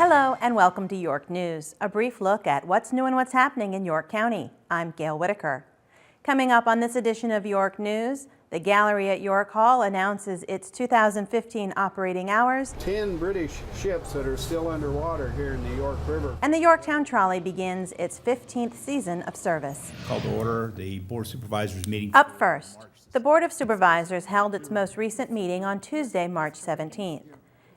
Hello and welcome to York News, a brief look at what's new and what's happening in York County. I'm Gail Whitaker. Coming up on this edition of York News, the gallery at York Hall announces its 2015 operating hours. 10 British ships that are still underwater here in the York River. And the Yorktown Trolley begins its 15th season of service. Call to order the Board of Supervisors meeting. Up first, the Board of Supervisors held its most recent meeting on Tuesday, March 17th.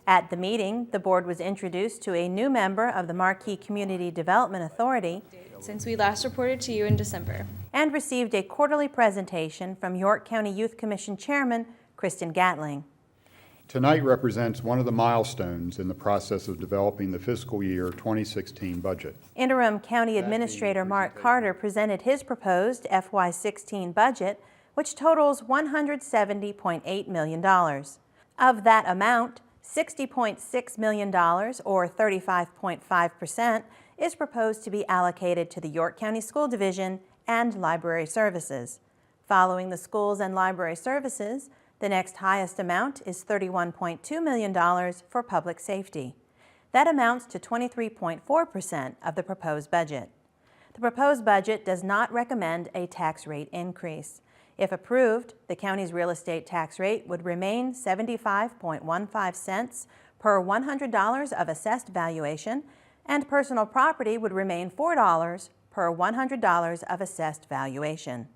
At the meeting, the board was introduced to a new member of the Marquee Community Development Authority since we last reported to you in December, and received a quarterly presentation from York County Youth Commission Chairman Kristen Gatling. Tonight represents one of the milestones in the process of developing the fiscal year 2016 budget. Interim County Administrator Mark Carter presented his proposed FY16 budget, which totals $170.8 million. Of that amount, $60.6 million, or 35.5%, is proposed to be allocated to the York County School Division and Library Services. Following the schools and library services, the next highest amount is $31.2 million for public safety. That amounts to 23.4% of the proposed budget. The proposed budget does not recommend a tax rate increase. If approved, the county's real estate tax rate would remain 75.15 cents per $100 of assessed valuation, and personal property would remain $4 per $100 of assessed valuation.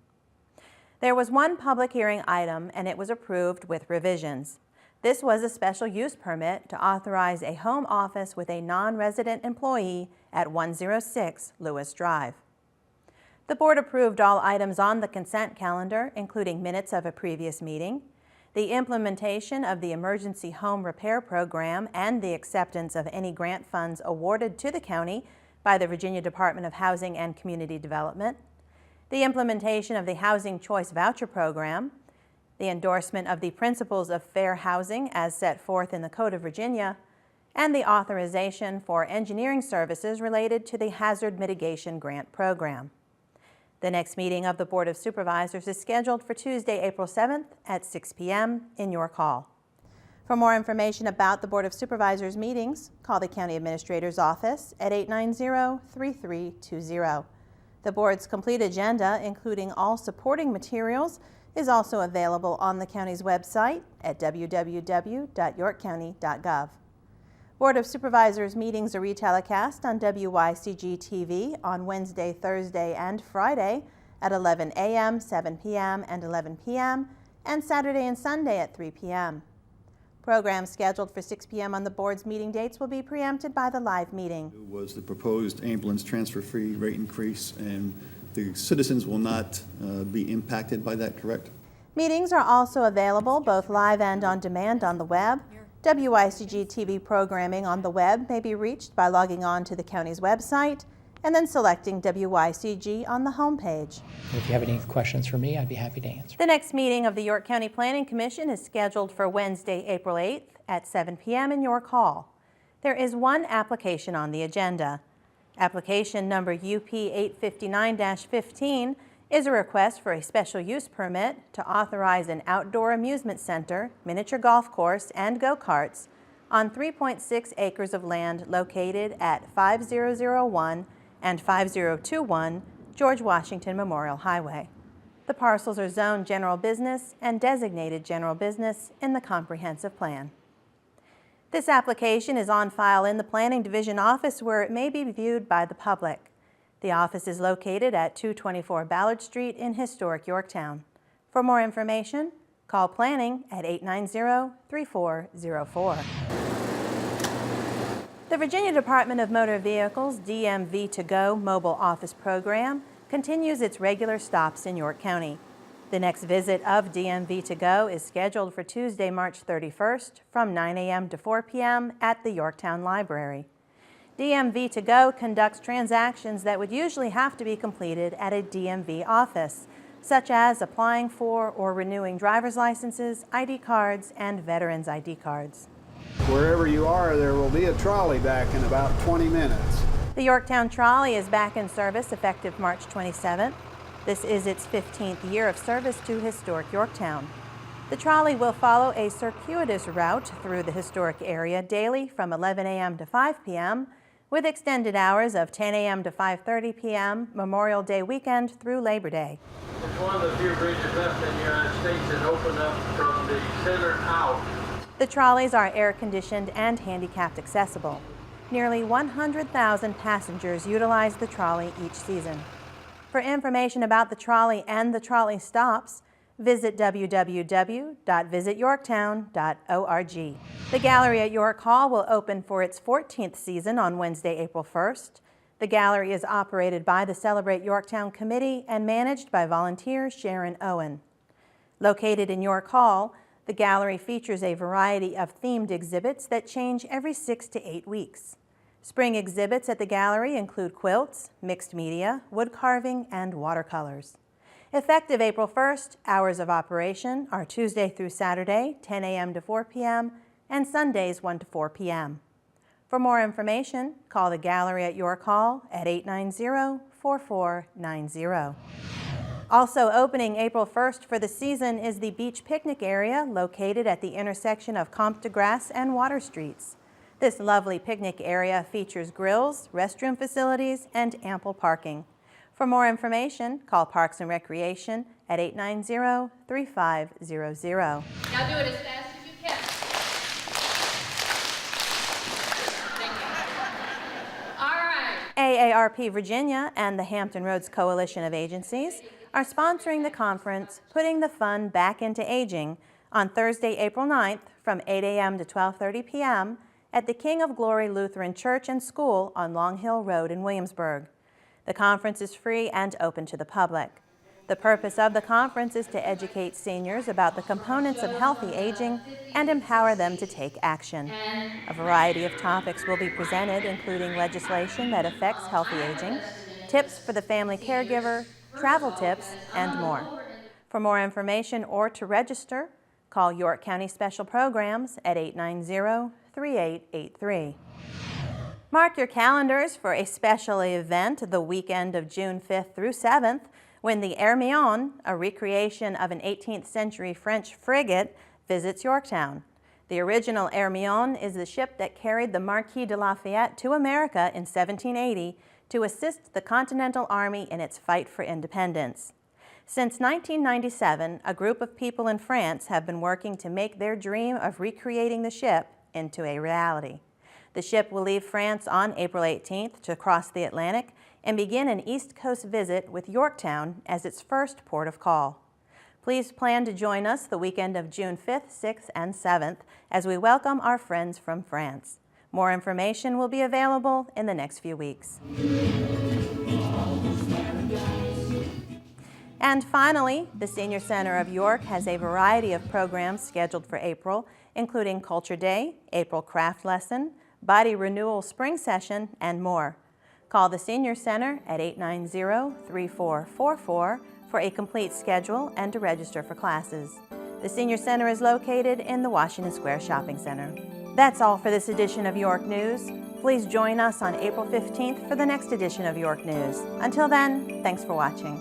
There was one public hearing item, and it was approved with revisions. This was a special use permit to authorize a home office with a non-resident employee at 106 Lewis Drive. The board approved all items on the consent calendar, including minutes of a previous meeting, the implementation of the Emergency Home Repair Program, and the acceptance of any grant funds awarded to the county by the Virginia Department of Housing and Community Development, the implementation of the Housing Choice Voucher Program, the endorsement of the Principles of Fair Housing as set forth in the Code of Virginia, and the authorization for engineering services related to the Hazard Mitigation Grant Program. The next meeting of the Board of Supervisors is scheduled for Tuesday, April 7th at 6 p.m. in York Hall. For more information about the Board of Supervisors meetings, call the County Administrator's Office at 890-3320. The Board's complete agenda, including all supporting materials, is also available on the county's website at www.yorkcounty.gov. Board of Supervisors meetings are retelecast on WYCG TV on Wednesday, Thursday, and Friday at 11 a.m., 7 p.m., and 11 p.m., and Saturday and Sunday at 3 p.m. Programs scheduled for 6 p.m. on the board's meeting dates will be preempted by the live meeting. It was the proposed ambulance transfer fee rate increase, and the citizens will not be impacted by that, correct? Meetings are also available both live and on demand on the web. WYCG TV programming on the web may be reached by logging on to the county's website and then selecting WYCG on the homepage. If you have any questions for me, I'd be happy to answer. The next meeting of the York County Planning Commission is scheduled for Wednesday, April 8th at 7 p.m. in York Hall. There is one application on the agenda. Application number UP 859-15 is a request for a special use permit to authorize an outdoor amusement center, miniature golf course, and go-karts on 3.6 acres of land located at 5001 and 5021 George Washington Memorial Highway. The parcels are zoned general business and designated general business in the comprehensive plan. This application is on file in the Planning Division office where it may be viewed by the public. The office is located at 224 Ballard Street in historic Yorktown. For more information, call Planning at 890-3404. The Virginia Department of Motor Vehicles DMV2Go mobile office program continues its regular stops in York County. The next visit of DMV2Go is scheduled for Tuesday, March 31st from 9 a.m. to 4 p.m. at the Yorktown Library. DMV2Go conducts transactions that would usually have to be completed at a DMV office, such as applying for or renewing driver's licenses, ID cards, and veterans' ID cards. Wherever you are, there will be a trolley back in about 20 minutes. The Yorktown Trolley is back in service effective March 27th. This is its 15th year of service to historic Yorktown. The trolley will follow a circuitous route through the historic area daily from 11 a.m. to 5 p.m., with extended hours of 10 a.m. to 5:30 p.m. Memorial Day weekend through Labor Day. It's one of the few bridges left in the United States that open up from the center out. The trolleys are air-conditioned and handicapped accessible. Nearly 100,000 passengers utilize the trolley each season. For information about the trolley and the trolley stops, visit www.visityorktown.org. The gallery at York Hall will open for its 14th season on Wednesday, April 1st. The gallery is operated by the Celebrate Yorktown Committee and managed by volunteer Sharon Owen. Located in York Hall, the gallery features a variety of themed exhibits that change every 6 to 8 weeks. Spring exhibits at the gallery include quilts, mixed media, wood carving, and watercolors. Effective April 1st, hours of operation are Tuesday through Saturday, 10 a.m. to 4 p.m., and Sundays 1 to 4 p.m. For more information, call the gallery at York Hall at 890-4490. Also opening April 1st for the season is the beach picnic area located at the intersection of Comte de Grasse and Water Streets. This lovely picnic area features grills, restroom facilities, and ample parking. For more information, call Parks and Recreation at 890-3500. Now do it as fast as you can. Thank you. All right. AARP Virginia and the Hampton Roads Coalition of Agencies are sponsoring the conference Putting the Fun Back into Aging on Thursday, April 9th from 8 a.m. to 12:30 p.m. at the King of Glory Lutheran Church and School on Long Hill Road in Williamsburg. The conference is free and open to the public. The purpose of the conference is to educate seniors about the components of healthy aging and empower them to take action. A variety of topics will be presented, including legislation that affects healthy aging, tips for the family caregiver, travel tips, and more. For more information or to register, call York County Special Programs at 890-3883. Mark your calendars for a special event the weekend of June 5th through 7th when the Hermione, a recreation of an 18th century French frigate, visits Yorktown. The original Hermione is the ship that carried the Marquis de Lafayette to America in 1780 to assist the Continental Army in its fight for independence. Since 1997, a group of people in France have been working to make their dream of recreating the ship into a reality. The ship will leave France on April 18th to cross the Atlantic and begin an East Coast visit with Yorktown as its first port of call. Please plan to join us the weekend of June 5th, 6th, and 7th as we welcome our friends from France. More information will be available in the next few weeks. And finally, the Senior Center of York has a variety of programs scheduled for April, including Culture Day, April Craft Lesson, Body Renewal Spring Session, and more. Call the Senior Center at 890-3444 for a complete schedule and to register for classes. The Senior Center is located in the Washington Square Shopping Center. That's all for this edition of York News. Please join us on April 15th for the next edition of York News. Until then, thanks for watching.